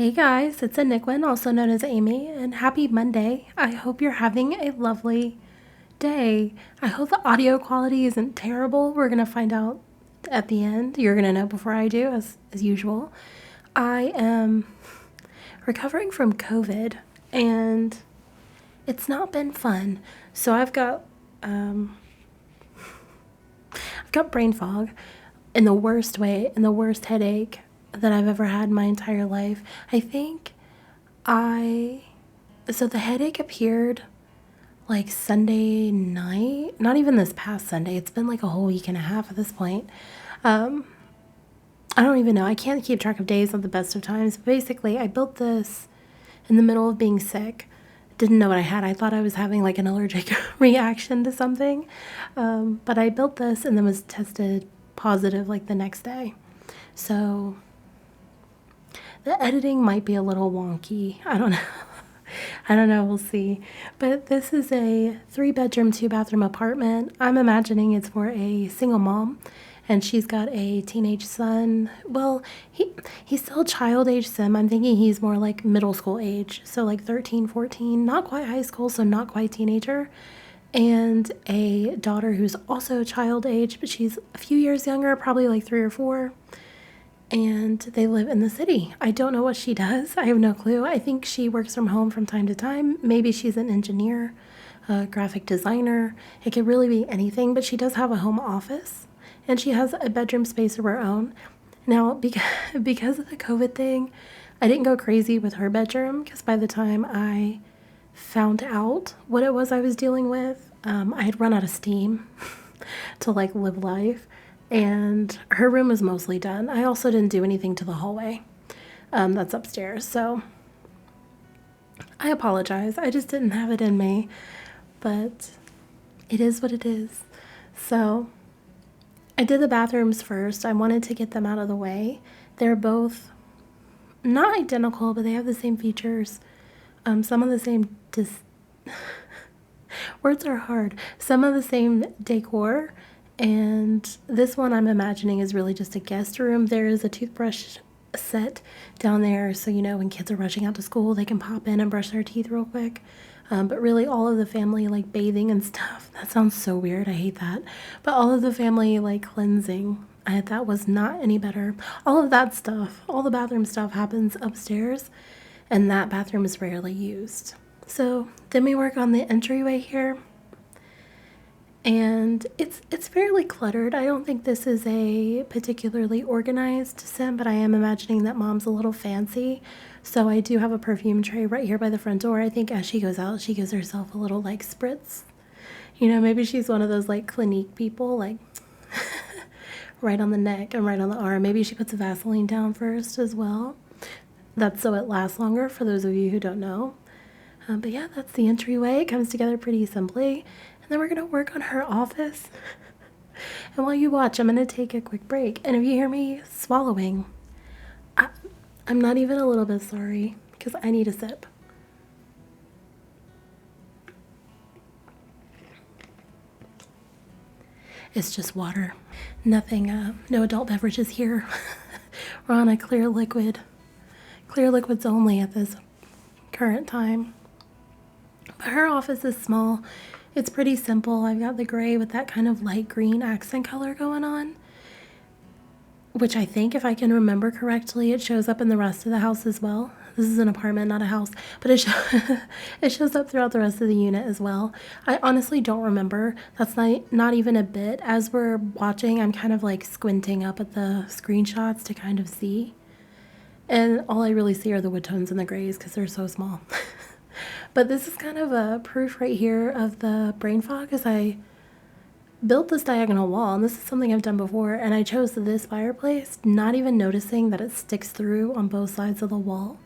Hey guys, it's ANicWin, also known as Amy, and happy Monday. I hope you're having a lovely day. I hope the audio quality isn't terrible. We're going to find out at the end. You're going to know before I do, as usual. I am recovering from COVID, and it's not been fun. So I've got brain fog in the worst way, in the worst headache that I've ever had in my entire life. So the headache appeared like Sunday night, not even this past Sunday. It's been like a whole week and a half at this point. I don't even know. I can't keep track of days at the best of times. Basically, I built this in the middle of being sick. Didn't know what I had. I thought I was having like an allergic reaction to something. But I built this and then was tested positive like the next day. So the editing might be a little wonky. I don't know. I don't know. We'll see. But this is a 3-bedroom, 2-bathroom apartment. I'm imagining it's for a single mom. And she's got a teenage son. Well, he's still child age sim. I'm thinking he's more like middle school age. So like 13, 14, not quite high school, so not quite teenager. And a daughter who's also child age, but she's a few years younger, probably like 3 or 4. And they live in the city. I don't know what she does. I have no clue. I think she works from home from time to time. Maybe she's an engineer, a graphic designer. It could really be anything, but she does have a home office. And she has a bedroom space of her own. Now, because of the COVID thing, I didn't go crazy with her bedroom because by the time I found out what it was I was dealing with, I had run out of steam to like live life. And her room was mostly done. I also didn't do anything to the hallway that's upstairs. So I apologize. I just didn't have it in me. But it is what it is. So I did the bathrooms first. I wanted to get them out of the way. They're both not identical, but they have the same features. Some of the same words are hard. Some of the same decor. And this one I'm imagining is really just a guest room. There is a toothbrush set down there. So, you know, when kids are rushing out to school, they can pop in and brush their teeth real quick. But really all of the family like bathing and stuff, that sounds so weird. I hate that. But all of the family like cleansing, that was not any better. All of that stuff, all the bathroom stuff happens upstairs. And that bathroom is rarely used. So then we work on the entryway here. And it's fairly cluttered. I don't think this is a particularly organized sim, but I am imagining that mom's a little fancy. So I do have a perfume tray right here by the front door. I think as she goes out, she gives herself a little like spritz. You know, maybe she's one of those like Clinique people, like right on the neck and right on the arm. Maybe she puts a Vaseline down first as well. That's so it lasts longer for those of you who don't know. But yeah, that's the entryway. It comes together pretty simply. Then we're going to work on her office. And while you watch, I'm going to take a quick break. And if you hear me swallowing, I'm not even a little bit sorry because I need a sip. It's just water. Nothing, no adult beverages here. We're on a clear liquid. Clear liquids only at this current time. But her office is small. It's pretty simple. I've got the gray with that kind of light green accent color going on, which I think, if I can remember correctly, it shows up in the rest of the house as well. This is an apartment, not a house, but it shows up throughout the rest of the unit as well. I honestly don't remember. That's not even a bit. As we're watching, I'm kind of like squinting up at the screenshots to kind of see. And all I really see are the wood tones and the grays because they're so small. But this is kind of a proof right here of the brain fog as I built this diagonal wall, and this is something I've done before, and I chose this fireplace, not even noticing that it sticks through on both sides of the wall.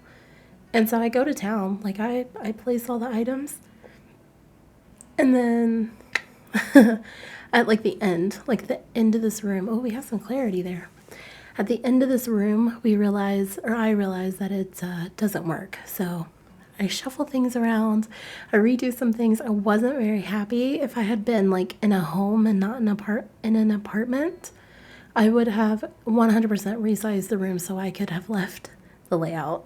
And so I go to town, like I place all the items, and then at like the end of this room, oh, we have some clarity there. At the end of this room, I realize that it doesn't work, so I shuffle things around, I redo some things. I wasn't very happy. If I had been like in a home and not in an apartment, I would have 100% resized the room so I could have left the layout.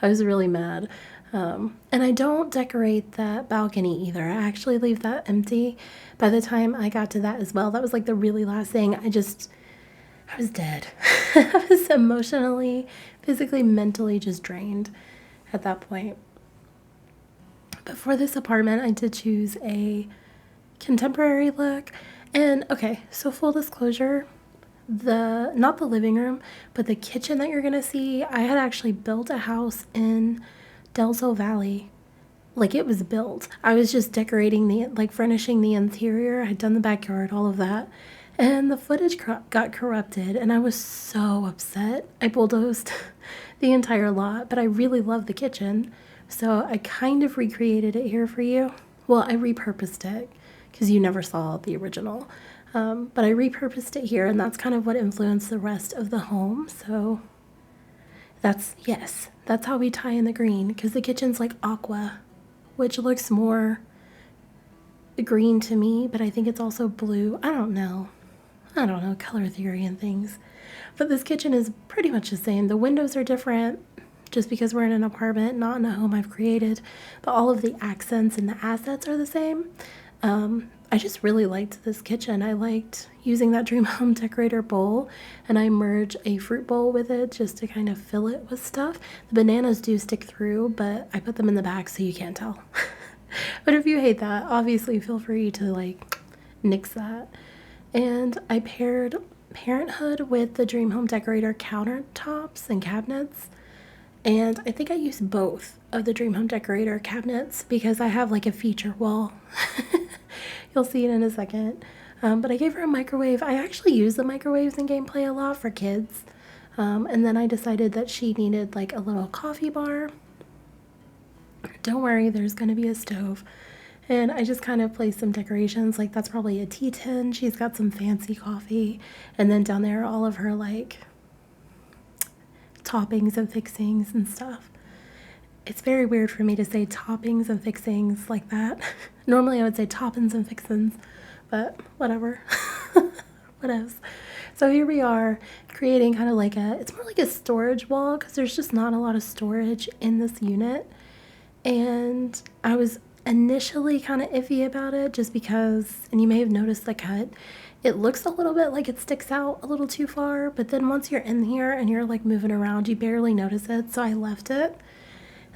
I was really mad. And I don't decorate that balcony either. I actually leave that empty. By the time I got to that as well, that was like the really last thing. I was dead. I was emotionally, physically, mentally just drained at that point. But for this apartment, I did choose a contemporary look. And okay, so full disclosure, not the living room, but the kitchen that you're gonna see, I had actually built a house in Delso Valley. Like, it was built. I was just decorating furnishing the interior. I had done the backyard, all of that. And the footage got corrupted, and I was so upset. I bulldozed the entire lot, but I really love the kitchen. So I kind of recreated it here for you. Well, I repurposed it because you never saw the original. But I repurposed it here, and that's kind of what influenced the rest of the home. So that's how we tie in the green, because the kitchen's like aqua, which looks more green to me, but I think it's also blue. I don't know, color theory and things. But this kitchen is pretty much the same. The windows are different just because we're in an apartment, not in a home I've created, but all of the accents and the assets are the same. I just really liked this kitchen. I liked using that Dream Home Decorator bowl, and I merge a fruit bowl with it just to kind of fill it with stuff. The bananas do stick through, but I put them in the back so you can't tell. But if you hate that, obviously feel free to like nix that. And I paired Parenthood with the Dream Home Decorator countertops and cabinets. And I think I used both of the Dream Home Decorator cabinets because I have like a feature wall. You'll see it in a second. But I gave her a microwave. I actually use the microwaves in gameplay a lot for kids. And then I decided that she needed like a little coffee bar. Don't worry, there's going to be a stove. And I just kind of placed some decorations. Like, that's probably a tea tin. She's got some fancy coffee. And then down there, all of her like toppings and fixings and stuff. It's very weird for me to say toppings and fixings like that. Normally I would say toppings and fixins, but whatever. What else? So here we are creating kind of like it's more like a storage wall because there's just not a lot of storage in this unit. And I was initially kind of iffy about it just because, and you may have noticed the cut, it looks a little bit like it sticks out a little too far, but then once you're in here and you're like moving around, you barely notice it, so I left it.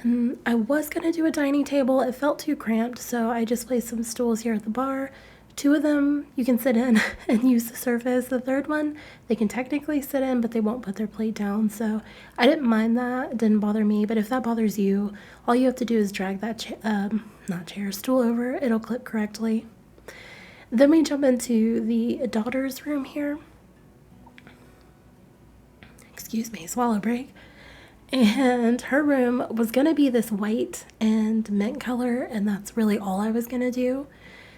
And I was going to do a dining table. It felt too cramped, so I just placed some stools here at the bar. 2 of them you can sit in and use the surface. The third one, they can technically sit in, but they won't put their plate down, so I didn't mind that. It didn't bother me, but if that bothers you, all you have to do is drag that stool over. It'll clip correctly. Then we jump into the daughter's room here. Excuse me, swallow break. And her room was going to be this white and mint color, and that's really all I was going to do.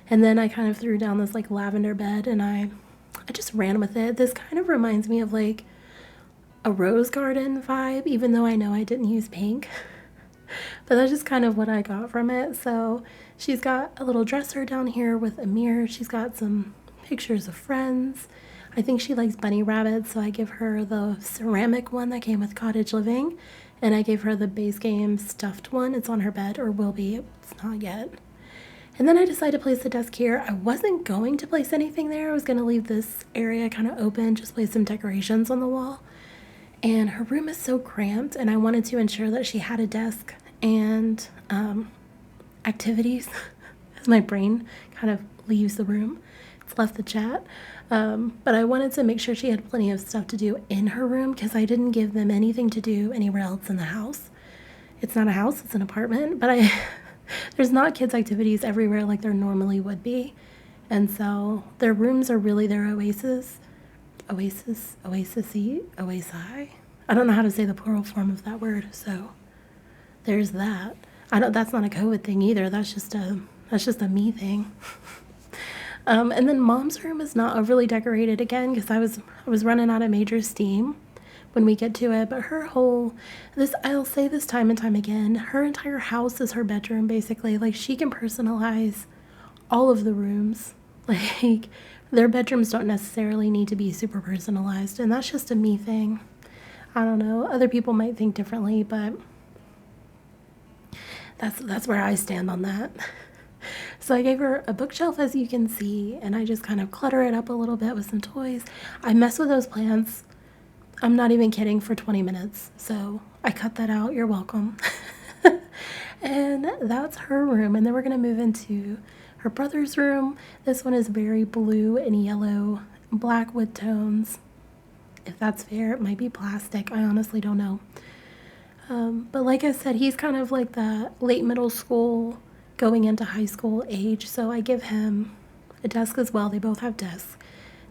And then I kind of threw down this like lavender bed, and I just ran with it. This kind of reminds me of like a rose garden vibe, even though I know I didn't use pink. But that's just kind of what I got from it. So she's got a little dresser down here with a mirror. She's got some pictures of friends. I think she likes bunny rabbits, so I give her the ceramic one that came with Cottage Living, and I gave her the base game stuffed one. It's on her bed, or will be. It's not yet. And then I decided to place the desk here. I wasn't going to place anything there. I was going to leave this area kind of open, just place some decorations on the wall. And her room is so cramped, and I wanted to ensure that she had a desk and activities as my brain kind of leaves the room. It's left the chat. But I wanted to make sure she had plenty of stuff to do in her room because I didn't give them anything to do anywhere else in the house. It's not a house, it's an apartment, but there's not kids' activities everywhere like there normally would be. And so their rooms are really their oasis. Oasis-y. I don't know how to say the plural form of that word, so there's that. That's not a COVID thing either. That's just a me thing. And then Mom's room is not overly decorated again because I was running out of major steam when we get to it. But I'll say this time and time again, her entire house is her bedroom basically. Like, she can personalize all of the rooms. Like, their bedrooms don't necessarily need to be super personalized, and that's just a me thing. I don't know. Other people might think differently, but That's where I stand on that. So I gave her a bookshelf, as you can see, and I just kind of clutter it up a little bit with some toys. I mess with those plants, I'm not even kidding, for 20 minutes. So I cut that out. You're welcome. And that's her room. And then we're going to move into her brother's room. This one is very blue and yellow, black wood tones. If that's fair, it might be plastic. I honestly don't know. But like I said, he's kind of like the late middle school, going into high school age. So I give him a desk as well. They both have desks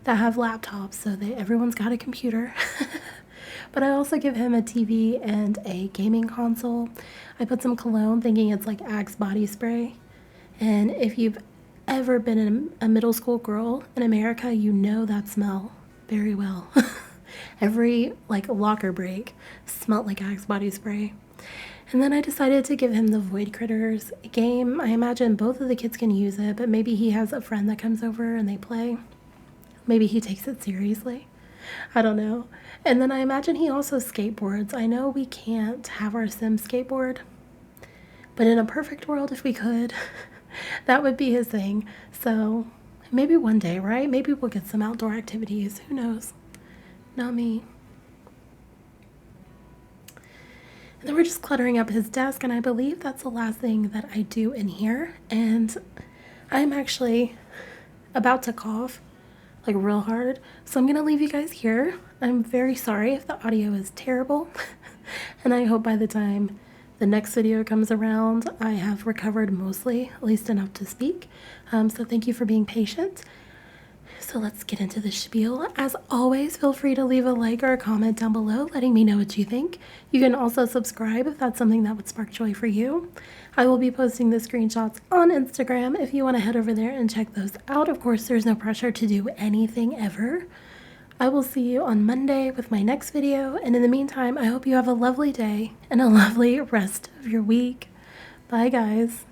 that have laptops, so everyone's got a computer. But I also give him a TV and a gaming console. I put some cologne, thinking it's like Axe body spray. And if you've ever been a middle school girl in America, you know that smell very well. Every like locker break smelled like Axe body spray. And then I decided to give him the Void Critters game. I imagine both of the kids can use it, but maybe he has a friend that comes over and they play. Maybe he takes it seriously. I don't know. And then I imagine he also skateboards. I know we can't have our sim skateboard, but in a perfect world, if we could, that would be his thing. So maybe one day, right? Maybe we'll get some outdoor activities. Who knows? Not me. And then we're just cluttering up his desk, and I believe that's the last thing that I do in here. And I'm actually about to cough like real hard, so I'm gonna leave you guys here. I'm very sorry if the audio is terrible, and I hope by the time the next video comes around I have recovered mostly, at least enough to speak. So thank you for being patient. So let's get into the spiel. As always, feel free to leave a like or a comment down below letting me know what you think. You can also subscribe if that's something that would spark joy for you. I will be posting the screenshots on Instagram if you want to head over there and check those out. Of course, there's no pressure to do anything ever. I will see you on Monday with my next video, and in the meantime, I hope you have a lovely day and a lovely rest of your week. Bye, guys.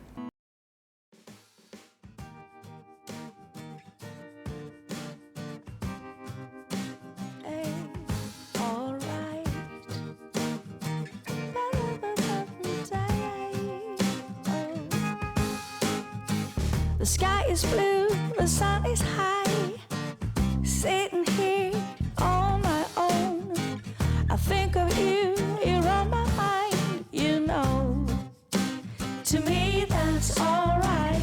The sky is blue, the sun is high. Sitting here on my own, I think of you, you're on my mind, you know. To me that's alright.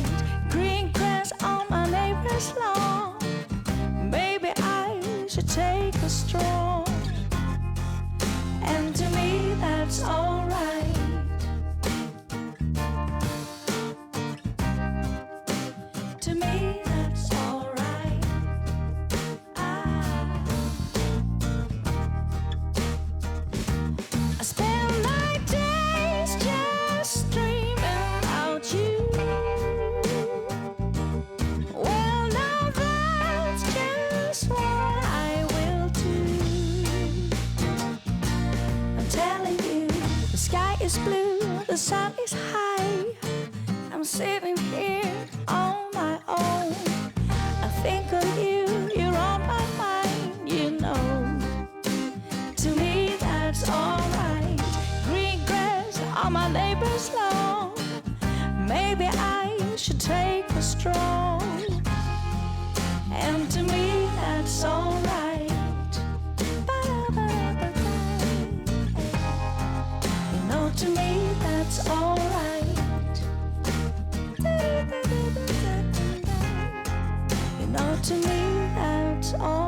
Green grass on my neighbor's lawn. Maybe I should take a stroll. And to me that's alright. To me, that's alright. I spend my days just dreaming about you. Well, now that's just what I will do. I'm telling you, the sky is blue, the sun is high. I'm sitting here on my own. I think of you, you're on my mind, you know. To me that's alright. Green grass on my neighbor's lawn. Maybe I should take a stroll. And to me that's alright. You know, to me that's alright. To me, that's all.